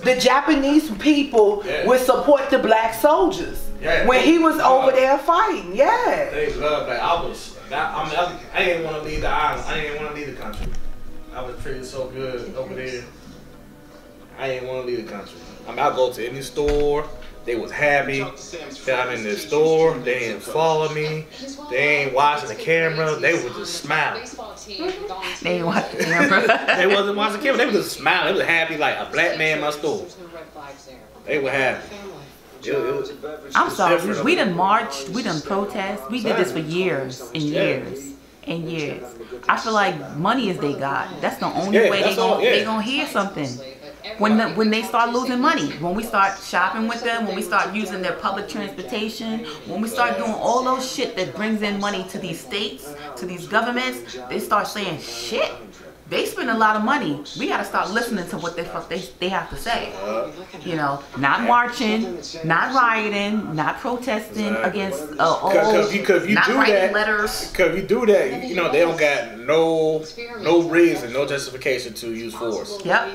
the Japanese people would support the black soldiers when he was over there fighting. Yeah. They love that. I didn't want to leave the island. I didn't want to leave the country. I was treated so good over there. I didn't want to leave the country. I'll go to any store. They was happy that I'm in the store. They didn't follow me. They ain't watching the camera. They was just smiling. They ain't watching the camera. They wasn't watching the camera. They was just smiling. They was happy like a black man in my store. They were happy. I'm sorry. We done marched. We done protest. We did this for years and years and years. I feel like money is they God. That's the only way they gonna hear something. When they start losing money, when we start shopping with them, when we start using their public transportation, when we start doing all those shit that brings in money to these states, to these governments, they start saying, shit, they spend a lot of money. We gotta start listening to what they have to say. You know, not marching, not rioting, not protesting against not writing letters. Because if you do that, you know, they don't got no reason, no justification to use force. Yep.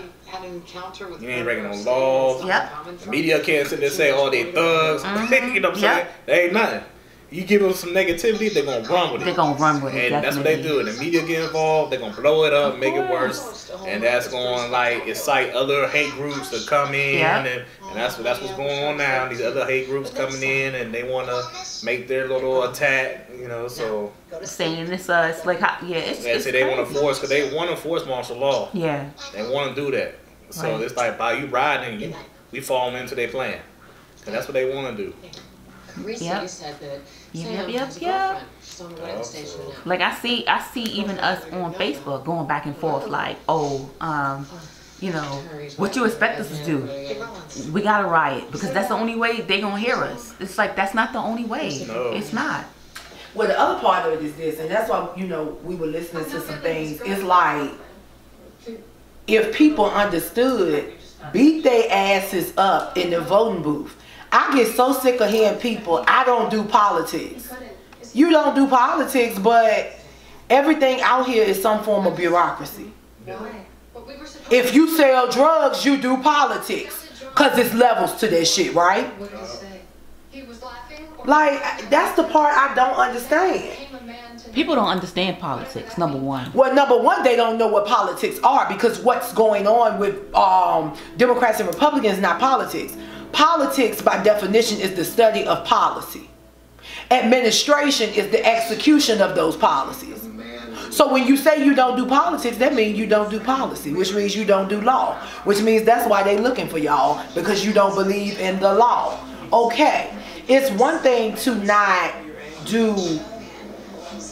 You ain't breaking no laws. Yep. The media can't sit there and say, oh, they thugs. You know what I'm saying? They ain't nothing. You give them some negativity, they're going to run with it. They're going to run with it, and that's what they do. And the media get involved, they're going to blow it up, make it worse. And that's going to, like, incite other hate groups to come in. And that's what's going on now. These other hate groups coming in, and they want to make their little attack, you know, so. Saying it's like, it's they want to force, because they want to force martial law. Yeah. They want to do that. So it's like, by you riding, we fall into their plan. Because that's what they want to do. Yep. Like I see even us on Facebook going back and forth like, you know, what you expect us to do? We gotta riot because that's the only way they gonna hear us. It's like that's not the only way. No. It's not. Well, the other part of it is this, and that's why, you know, we were listening to some things. It's like, if people understood, beat their asses up in the voting booth. I get so sick of hearing people, I don't do politics. You don't do politics, but everything out here is some form of bureaucracy. If you sell drugs, you do politics. Because it's levels to that shit, right? Like, that's the part I don't understand. People don't understand politics, number one. Well, number one, they don't know what politics are, because what's going on with Democrats and Republicans is not politics. Politics, by definition, is the study of policy. Administration is the execution of those policies. So when you say you don't do politics, that means you don't do policy, which means you don't do law, which means that's why they're looking for y'all, because you don't believe in the law. Okay, it's one thing to not do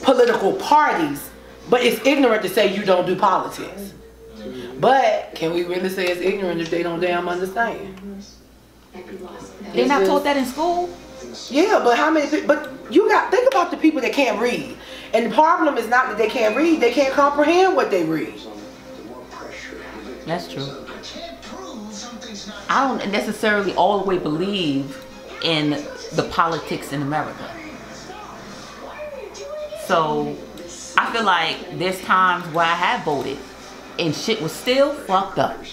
political parties, but it's ignorant to say you don't do politics. But can we really say it's ignorant if they don't damn understand? They're not taught that in school. Yeah, but how many people? But you got think about the people that can't read, and the problem is not that they can't read; they can't comprehend what they read. That's true. I don't necessarily all the way believe in the politics in America. So I feel like there's times where I have voted, and shit was still fucked up.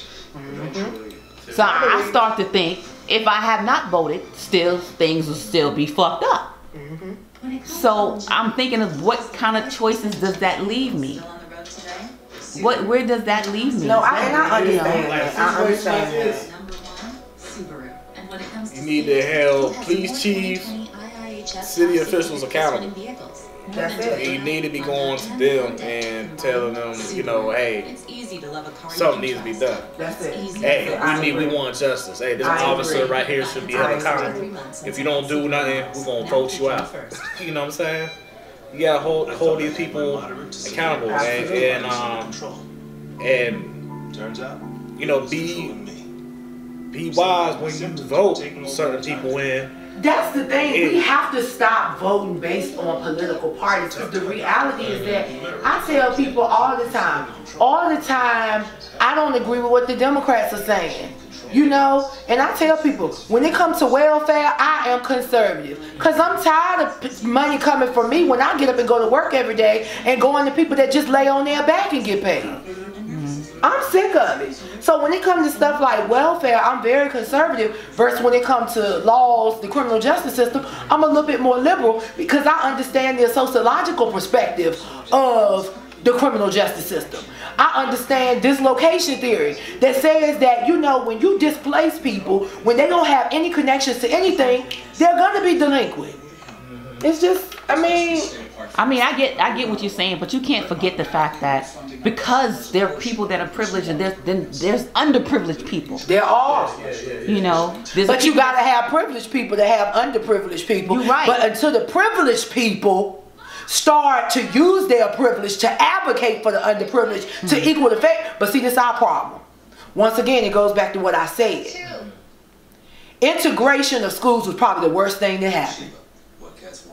So I start to think, if I have not voted, still things will still be fucked up. So I'm thinking of what kind of choices does that leave me? Where does that leave me? No, I understand. I understand. You need to hold police chiefs, city officials accountable. That's it. You need to be going to them and telling them, you know, hey, something needs to be done. That's it. Hey, we want justice. Hey, this officer right here should be held accountable. If you don't do nothing, we're gonna vote you out. You know what I'm saying? You gotta hold these people accountable, and you know, be wise when you vote certain people in. That's the thing. We have to stop voting based on political parties. Because the reality is that I tell people all the time, I don't agree with what the Democrats are saying. You know, and I tell people, when it comes to welfare, I am conservative. Because I'm tired of money coming from me when I get up and go to work every day and going to people that just lay on their back and get paid. I'm sick of it. So when it comes to stuff like welfare, I'm very conservative. Versus when it comes to laws, the criminal justice system, I'm a little bit more liberal because I understand the sociological perspective of the criminal justice system. I understand dislocation theory that says that, you know, when you displace people, when they don't have any connections to anything, they're going to be delinquent. It's just, I mean, I get what you're saying, but you can't forget the fact that because there are people that are privileged and there's underprivileged people. There are. You know. But you got to have privileged people to have underprivileged people. You're right. But until the privileged people start to use their privilege to advocate for the underprivileged to equal the fate. But see, this is our problem. Once again, it goes back to what I said. Integration of schools was probably the worst thing that happened.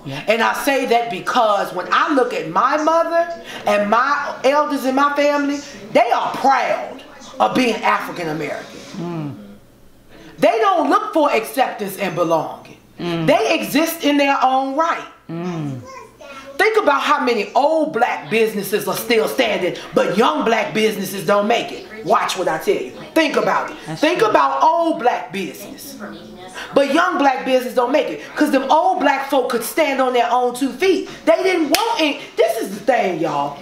Yeah. And I say that because when I look at my mother and my elders in my family, they are proud of being African American. They don't look for acceptance and belonging. They exist in their own right. Think about how many old black businesses are still standing, but young black businesses don't make it. Watch what I tell you. Think about it. Think about old black business. But young black business don't make it. Because them old black folk could stand on their own 2 feet. They didn't want it. This is the thing, y'all.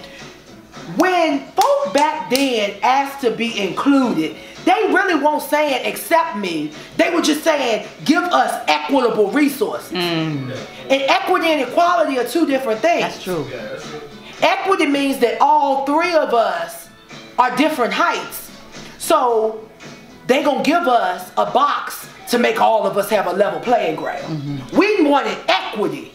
When folk back then asked to be included, they really weren't saying accept me. They were just saying give us equitable resources. And equity and equality are 2 different things. That's true. Equity means that all 3 of us are different heights. So they gonna give us a box to make all of us have a level playing ground. We wanted equity.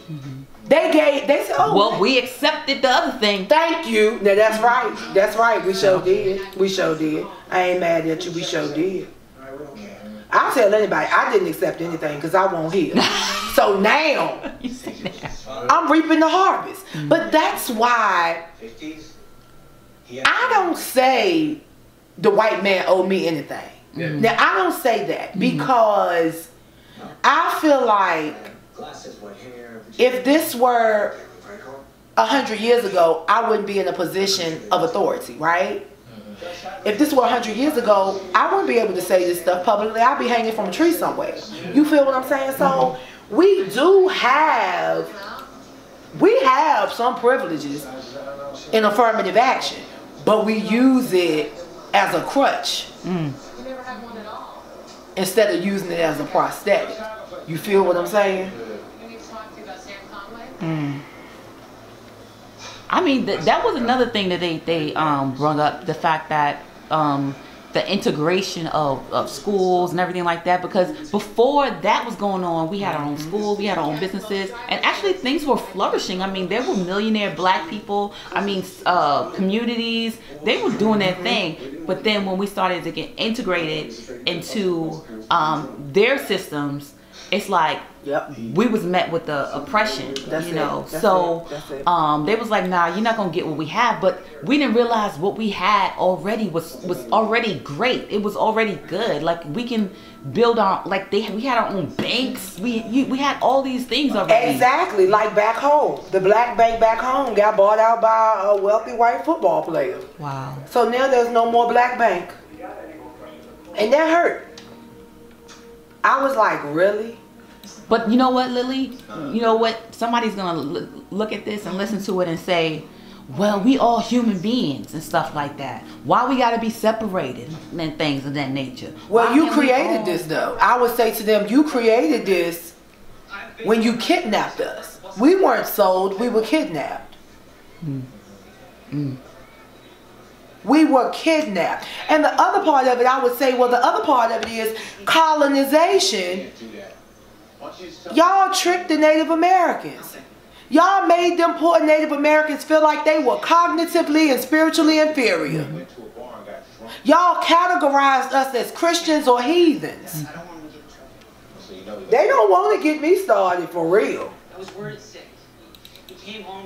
They said, oh. Well, we accepted the other thing. Thank you. Now that's right. That's right. We sure did. We sure did. I ain't mad at you. We sure did. I'll tell anybody, I didn't accept anything because I won't hear. So now, I'm reaping the harvest. But that's why I don't say the white man owe me anything. Now, I don't say that because I feel like if this were 100 years ago, I wouldn't be in a position of authority, right? If this were 100 years ago, I wouldn't be able to say this stuff publicly. I'd be hanging from a tree somewhere. You feel what I'm saying? So we have some privileges in affirmative action, but we use it as a crutch instead of using it as a prosthetic. You feel what I'm saying? I mean, that was another thing that they brought up, the fact that the integration of schools and everything like that, because before that was going on, we had our own schools, we had our own businesses, and actually things were flourishing. I mean, there were millionaire black people, I mean, communities, they were doing their thing. But then when we started to get integrated into their systems, it's like we was met with the oppression, you know. So they was like, nah, you're not gonna get what we have. But we didn't realize what we had already was already great. It was already good. Like we can build our, like we had our own banks. We had all these things already. Exactly, like back home, the black bank back home got bought out by a wealthy white football player. Wow. So now there's no more black bank, and that hurt. I was like, really? But you know what, Lily? You know what? Somebody's going to look at this and listen to it and say, well, we all human beings and stuff like that. Why we got to be separated and things of that nature? Well, you created this, though. I would say to them, you created this when you kidnapped us. We weren't sold. We were kidnapped. We were kidnapped. And the other part of it, I would say, well, the other part of it is colonization. Y'all tricked the Native Americans. Y'all made them poor Native Americans feel like they were cognitively and spiritually inferior. Y'all categorized us as Christians or heathens. They don't want to get me started for real.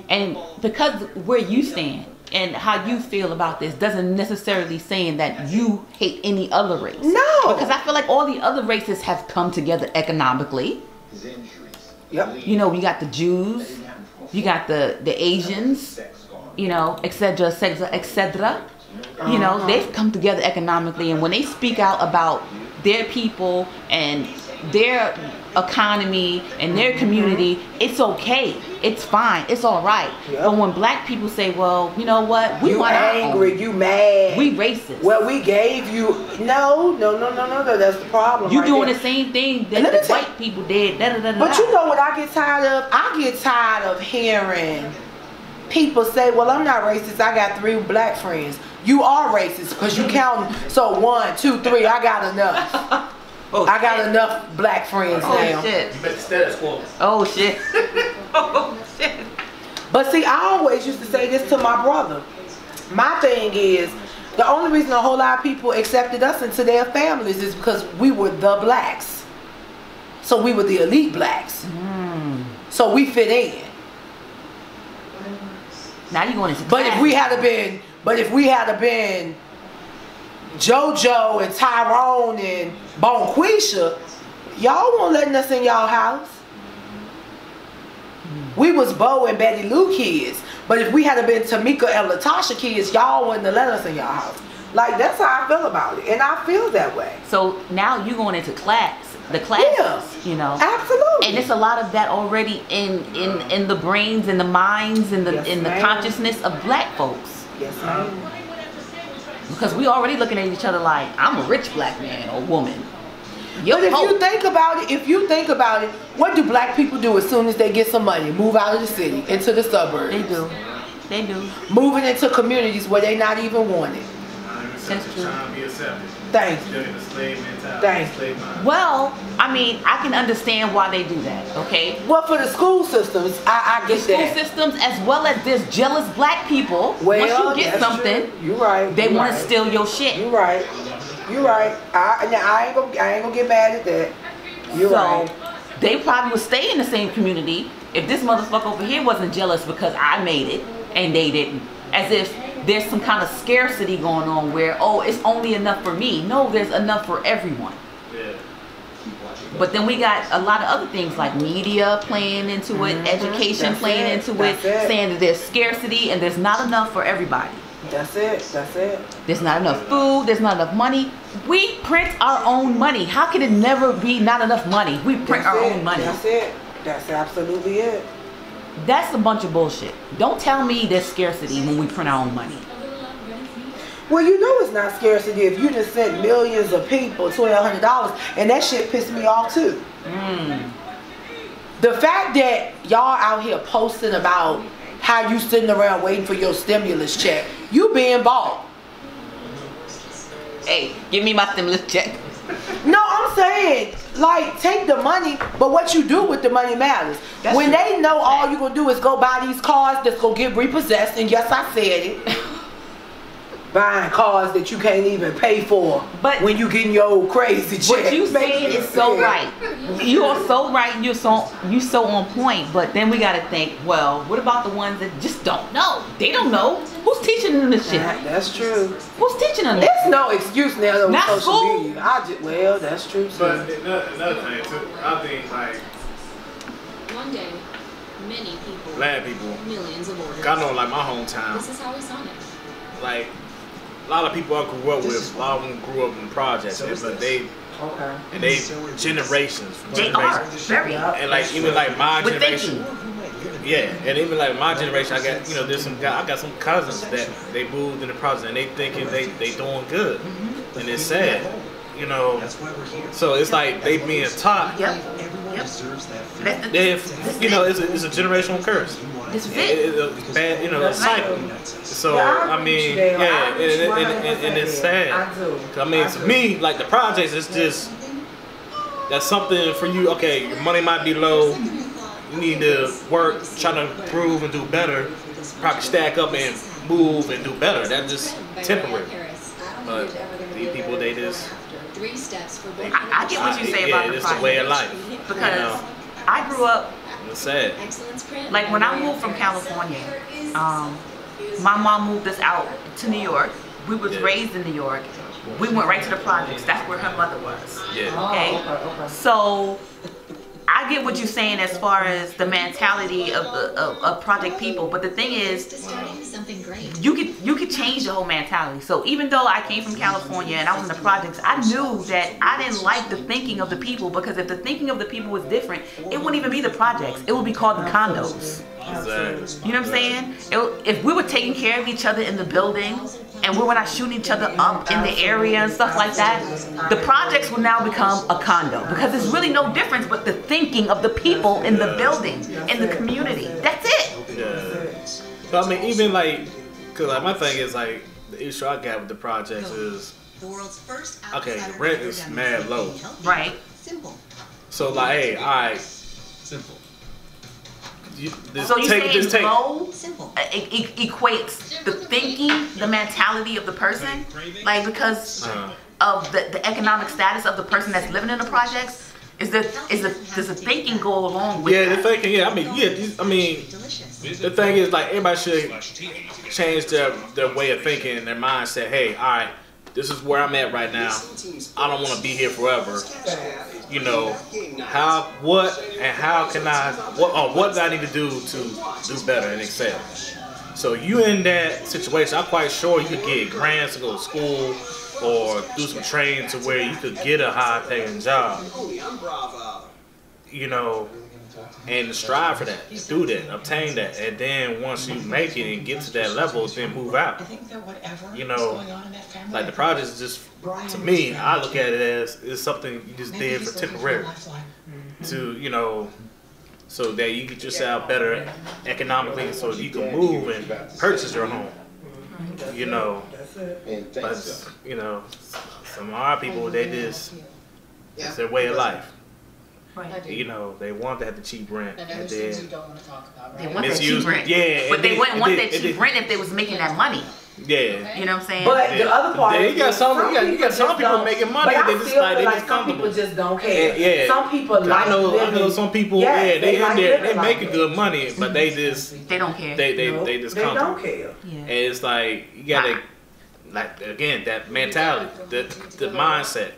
And because where you stand and how you feel about this doesn't necessarily saying that you hate any other race. No. Because I feel like all the other races have come together economically. Yep. You know, you got the Jews, you got the Asians, you know, etc., etc., etc. You know, they've come together economically, and when they speak out about their people and their economy and their community, it's okay, it's fine, it's all right. But when black people say, well, you know what, we want angry, you mad, we racist. Well, we gave you no, that's the problem. You doing the same thing that the white people did. But you know what I get tired of? I get tired of hearing people say, well, I'm not racist, I got 3 black friends. You are racist because you counting. So 1, 2, 3, I got enough. I got enough black friends now. Shit. You bet the status quo. Oh shit. Oh shit. But see, I always used to say this to my brother. My thing is, the only reason a whole lot of people accepted us into their families is because we were the blacks. So we were the elite blacks. So we fit in. Now you going into But if we had been JoJo and Tyrone and Bonquisha, y'all won't letting us in y'all house. We was Bo and Betty Lou kids. But if we had been Tamika and Latasha kids, y'all wouldn't have let us in y'all house. Like, that's how I feel about it. And I feel that way. So now you going into the classes, you know. Absolutely. And it's a lot of that already in the brains and the minds and the consciousness of black folks. Yes, ma'am. Because we already looking at each other like, I'm a rich black man or woman. But if you think about it, what do black people do as soon as they get some money? Move out of the city, into the suburbs. They do. Moving into communities where they not even wanted. That's true. Thank you. Thank you. Well, I mean, I can understand why they do that, okay? Well, for the school systems, I get that. School systems, as well as there's jealous black people. Well, once you get something, you're right. They want to steal your shit. You're right. You're right. I ain't gonna get mad at that. You're right. They probably would stay in the same community if this motherfucker over here wasn't jealous because I made it and they didn't. As if there's some kind of scarcity going on where, oh, it's only enough for me. No, there's enough for everyone. Yeah. But then we got a lot of other things like media playing into it, education playing into it, saying that there's scarcity and there's not enough for everybody. That's it. There's not enough food, there's not enough money. We print our own money. How can it never be not enough money? We print our own money. That's it. That's absolutely it. That's a bunch of bullshit. Don't tell me there's scarcity when we print our own money. Well, you know it's not scarcity if you just sent millions of people $1,200, and that shit pissed me off too. The fact that y'all out here posting about how you sitting around waiting for your stimulus check, you being bought. Hey, give me my stimulus check. No, I'm saying, like, take the money, but what you do with the money matters. That's when true. they know all you're going to do is go buy these cars that's going to get repossessed, and yes, I said it. Buying cars that you can't even pay for, but when you getting your old crazy check. What you saying is so right. You are so right. You're so on point. But then we got to think. Well, what about the ones that just don't know? They don't know. Who's teaching them this shit? That's true. Who's teaching them this? There's no excuse now on social school. media. Well, that's true too. But another thing too, I think like one day, many people, black people, millions of orders. I know, like my hometown. This is how we saw it. Like a lot of people I grew up with, a lot of them grew up in projects, but they generations. They are very. And like even like my generation. Yeah, and even like my generation, I got I got some cousins that they moved in the project and they thinking they doing good, and it's sad, So it's like they being taught. If it's a generational curse. This is it. It's bad, a cycle. So I mean, yeah, and it's sad. I mean, to me, like the projects, it's just that's something for you. Okay, your money might be low. You need to work, try to improve and do better. Probably stack up and move and do better. That's just temporary. But these people, they just. I get what you say about the it's the way of life. Because I grew up. It's sad. Like when I moved from California, my mom moved us out to New York. We was raised in New York. We went right to the projects. That's where her mother was. Yeah. Okay. So I I get what you're saying as far as the mentality of project people, but the thing is, something great. you could change the whole mentality. So even though I came from California and I was in the projects, I knew that I didn't like the thinking of the people, because if the thinking of the people was different, it wouldn't even be the projects. It would be called the condos. Exactly. You know what I'm saying? If we were taking care of each other in the building and we were not shooting each other up in the area and stuff like that, the projects will now become a condo, because there's really no difference but the thinking of the people in the building, in the community. That's it. Yeah. So I mean, even like, cause like my thing is like, the issue I got with the projects is, okay, the rent is mad low. Right. Simple. So like, hey, all right. Simple. So you say low Simple. equates the thinking, the mentality of the person, like because of the economic status of the person that's living in the projects. Does the thinking go along with the that? thinking, yeah. I mean, the thing is like everybody should change their way of thinking and their mindset. Hey, all right, this is where I'm at right now. I don't want to be here forever. You know, what do I need to do better and excel? So you in that situation, I'm quite sure you could get grants to go to school or do some training to where you could get a high-paying job. You know, and strive for that, do that, obtain that, and then once you make it and get to that level, then move out. You know, like the project is just, to me, I look at it as it's something you just did for temporary, to, you know, so that you get yourself better economically, so you can move and purchase your home. You know, but you know, some of our people, they just, it's their way of life. Right. You know, they want to have the cheap rent, and then they want that cheap rent. Yeah, but they wouldn't want that cheap rent if they was making that money. Yeah. You know what I'm saying? But the other part, you got some people making money. But They just like they just some people just don't care. Yeah. Some people like I know some people. Yes, they in like there, they living making like good money, but they just they don't care. They just come. They don't care. Yeah. And it's like you gotta, like again, that mentality, the mindset.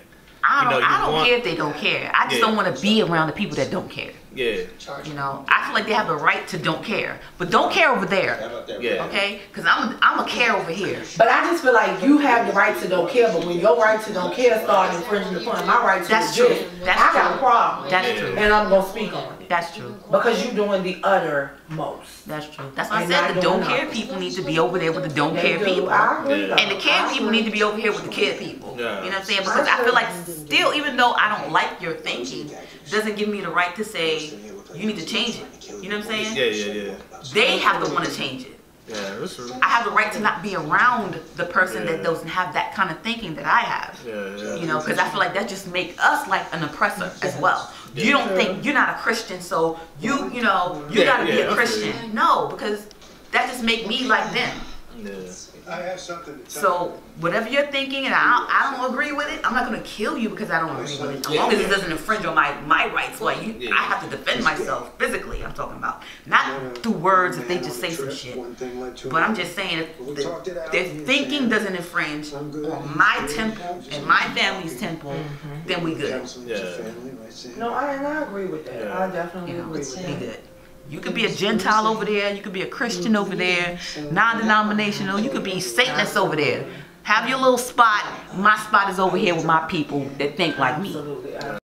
I don't care if they don't care. I just don't want to be around the people that don't care. Yeah. You know, I feel like they have the right to don't care, but don't care over there. Yeah. Okay? Because I'm a care over here. But I just feel like you have the right to don't care, but when your right to don't care start infringing upon my right to That's exist, true. That's I got true. a problem. That's true. And I'm gonna speak on it. That's true. Because you're doing the uttermost. That's true. That's why I And said not the don't doing care nothing. people need to be over there with the don't care They do. people. I agree. Yeah. And the care people need to be over here with the care people. Yeah. You know what I'm saying? Because I feel like still, even though I don't like your thinking, doesn't give me the right to say, you need to change it. You know what I'm saying? Yeah. They have to want to change it. Yeah, that's true. I have the right to not be around the person that doesn't have that kind of thinking that I have. Yeah. You know, because I feel like that just makes us like an oppressor as well. You don't think you're not a Christian, so you gotta be a Christian. No, because that just make me like them. Yeah. I have something to tell So whatever you're thinking, and I don't agree with it, I'm not gonna kill you because I don't agree with it. As long as it doesn't infringe on my rights, like I have to defend myself physically. I'm talking about not through words if they just say some shit. But I'm just saying if their thinking doesn't infringe on my temple and my family's temple, then we good. Yeah. No, I agree with that. Yeah. I definitely You know, agree with we that. good. You could be a Gentile over there. You could be a Christian over there. Non-denominational. You could be Satanist over there. Have your little spot. My spot is over here with my people that think like me. Absolutely.